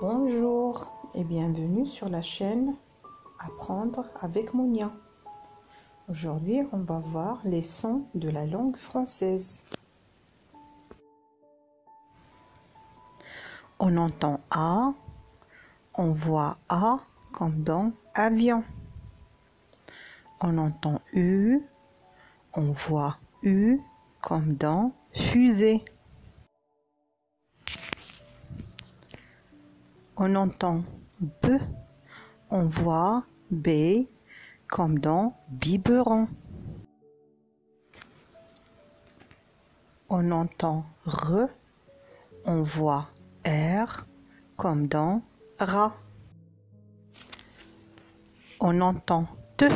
Bonjour et bienvenue sur la chaîne Apprendre avec Monia. Aujourd'hui, on va voir les sons de la langue française. On entend A, on voit A comme dans avion. On entend U, on voit U comme dans fusée. On entend B, on voit B comme dans biberon. On entend R, on voit R comme dans rat. On entend T,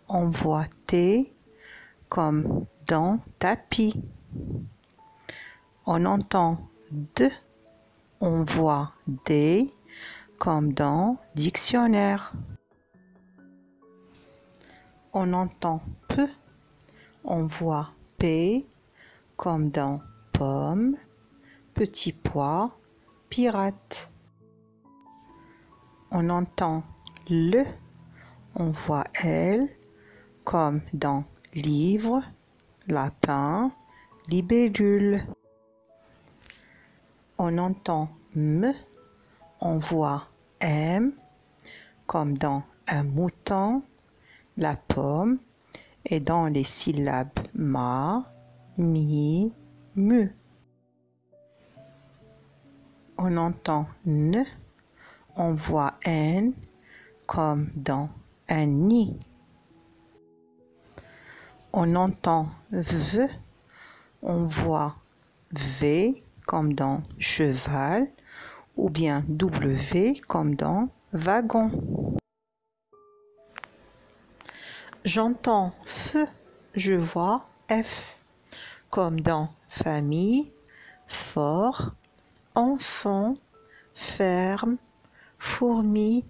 on voit T comme dans tapis. On entend D, on voit D comme dans dictionnaire. On entend P, on voit P comme dans pomme, petit pois, pirate. On entend L, on voit L comme dans livre, lapin, libellule. On entend M, on voit M comme dans un mouton, la pomme, et dans les syllabes ma, mi, mu. On entend N, on voit N comme dans un nid. On entend V, on voit V comme dans cheval ou bien W comme dans wagon. J'entends F, je vois F comme dans famille, fort, enfant, ferme, fourmi,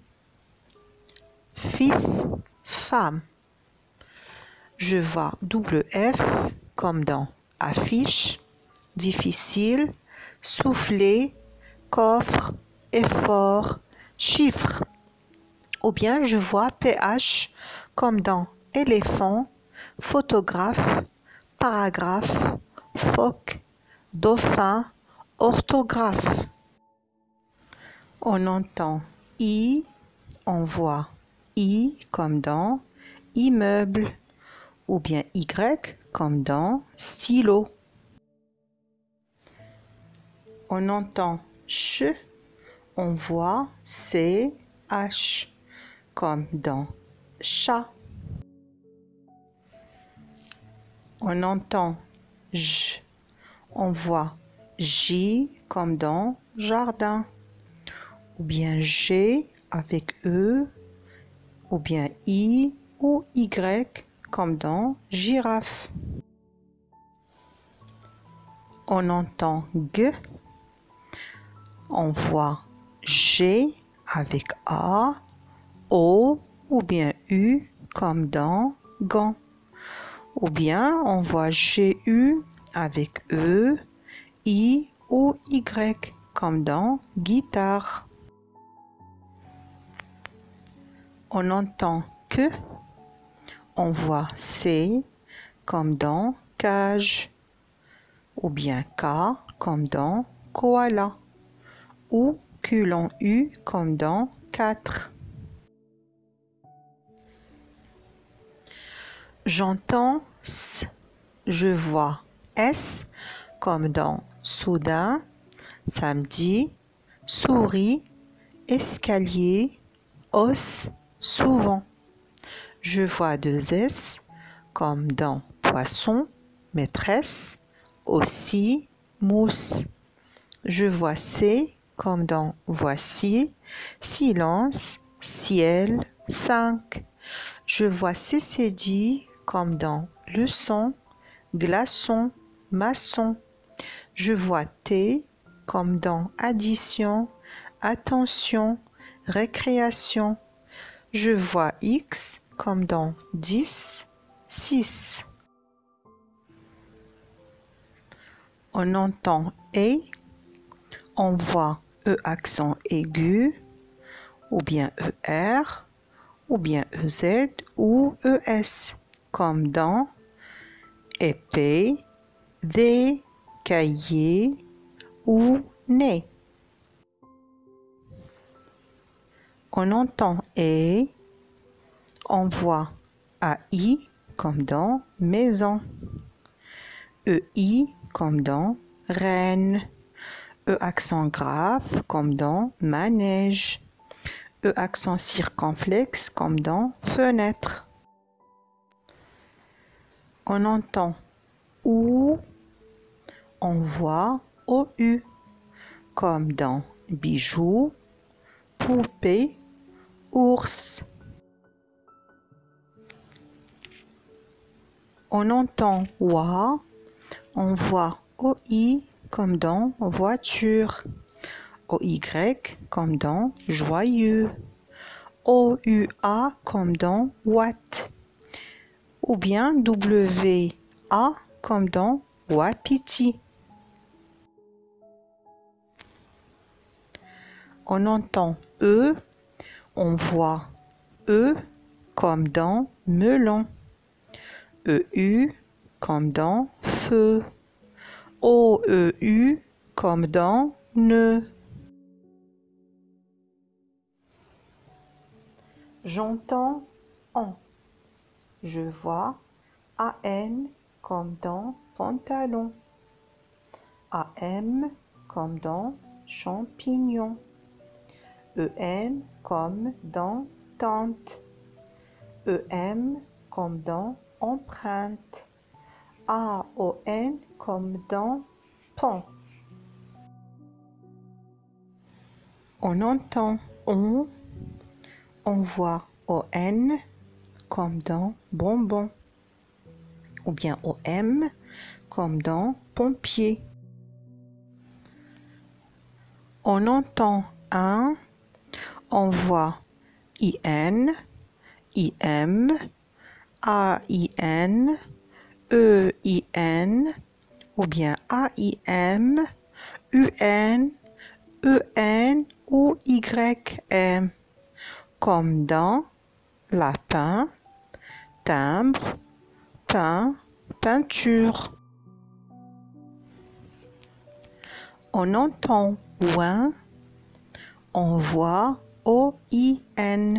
fils, femme. Je vois WF comme dans affiche, difficile, souffler, coffre, effort, chiffre. Ou bien je vois PH comme dans éléphant, photographe, paragraphe, phoque, dauphin, orthographe. On entend I, on voit I comme dans immeuble ou bien Y comme dans stylo. On entend ch, on voit CH comme dans chat. On entend J, on voit J comme dans jardin, ou bien G avec E, ou bien I ou Y comme dans girafe. On entend G, on voit G avec A, O ou bien U comme dans gant. Ou bien on voit GU avec E, I ou Y comme dans guitare. On entend que, on voit C comme dans cage, ou bien K comme dans koala, ou culon U comme dans 4. J'entends S, je vois S comme dans soudain, samedi, souris, escalier, os, souvent. Je vois 2 S comme dans poisson, maîtresse, aussi, mousse. Je vois C comme dans voici, silence, ciel, 5. Je vois CCD comme dans leçon, glaçon, maçon. Je vois T comme dans addition, attention, récréation. Je vois X comme dans 10, 6. On entend E, on voit E accent aigu, ou bien ER, ou bien EZ ou ES, comme dans épée, des, cahier ou nez. On entend et, on voit AI comme dans maison, EI comme dans reine, E accent grave comme dans manège, E accent circonflexe comme dans fenêtre. On entend OU, on voit OU comme dans bijoux, poupée, ours. On entend OA, on voit OI comme dans voiture, OY comme dans joyeux, OUA comme dans watt, ou bien WA comme dans wapiti. On entend E, on voit E comme dans melon, EU comme dans feu, OEU comme dans nœud. J'entends en. Je vois AN comme dans pantalon, AM comme dans champignon, EN comme dans tente, EM comme dans empreinte, AON comme dans pont. On entend on voit ON comme dans bonbon, ou bien OM comme dans pompier. On entend un, on voit IN, IM, AIN, EIN, ou bien AIM, UN, EN ou YM, comme dans lapin, timbre, pain, peinture. On entend ouin, on voit OIN,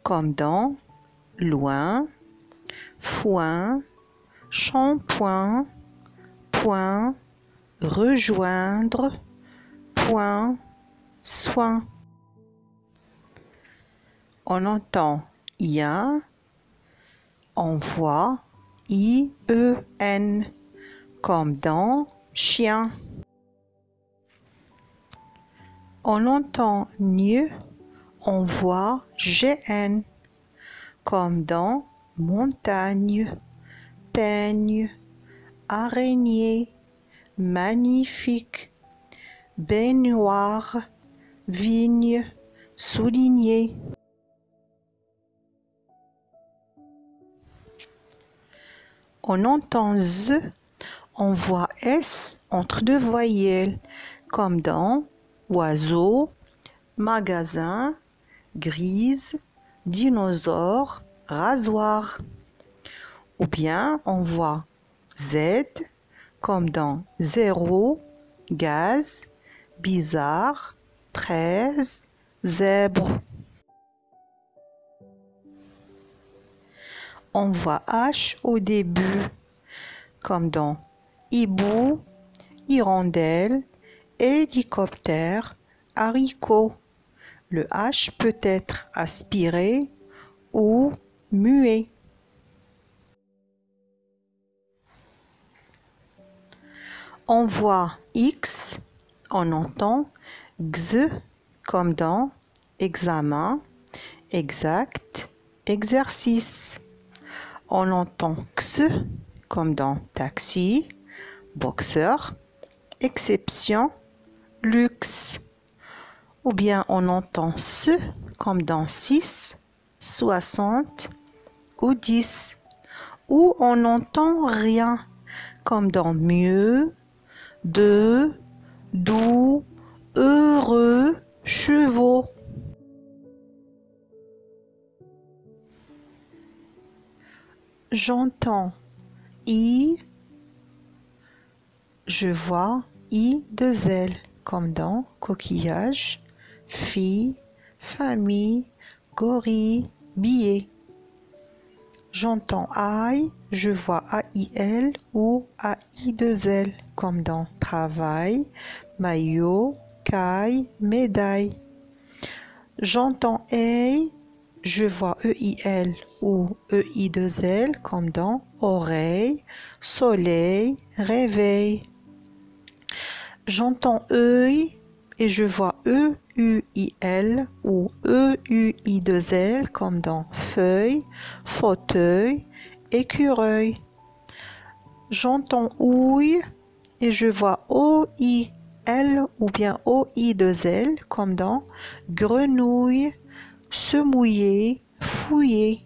comme dans loin, foin, shampoing, point, rejoindre, point, soin. On entend ien, on voit IEN, comme dans chien. On entend mieux, on voit GN, comme dans montagne, peigne, araignée, magnifique, baignoire, vigne, souligné. On entend Z, on voit S entre deux voyelles, comme dans oiseau, magasin, grise, dinosaure, rasoir. Ou bien on voit Z comme dans zéro, gaz, bizarre, 13, zèbre. On voit H au début, comme dans hibou, hirondelle, hélicoptère, haricot. Le H peut être aspiré ou muet. On voit X, on entend X comme dans examen, exact, exercice. On entend X comme dans taxi, boxeur, exception, luxe. Ou bien on entend ce comme dans 6, 60 ou 10. Ou on n'entend rien comme dans mieux, de, doux, heureux chevaux. J'entends I, je vois I deux L, comme dans coquillage, fille, famille, gorille, billet. J'entends I, je vois AIL ou AI2L, comme dans travail, maillot, caille, médaille. J'entends EI, je vois EIL ou EI2L, comme dans oreille, soleil, réveil. J'entends œil et je vois EUIL ou EUI2L, comme dans feuille, fauteuil, écureuil. J'entends ouille et je vois OIL ou bien OI2L, comme dans grenouille, se mouiller, fouiller.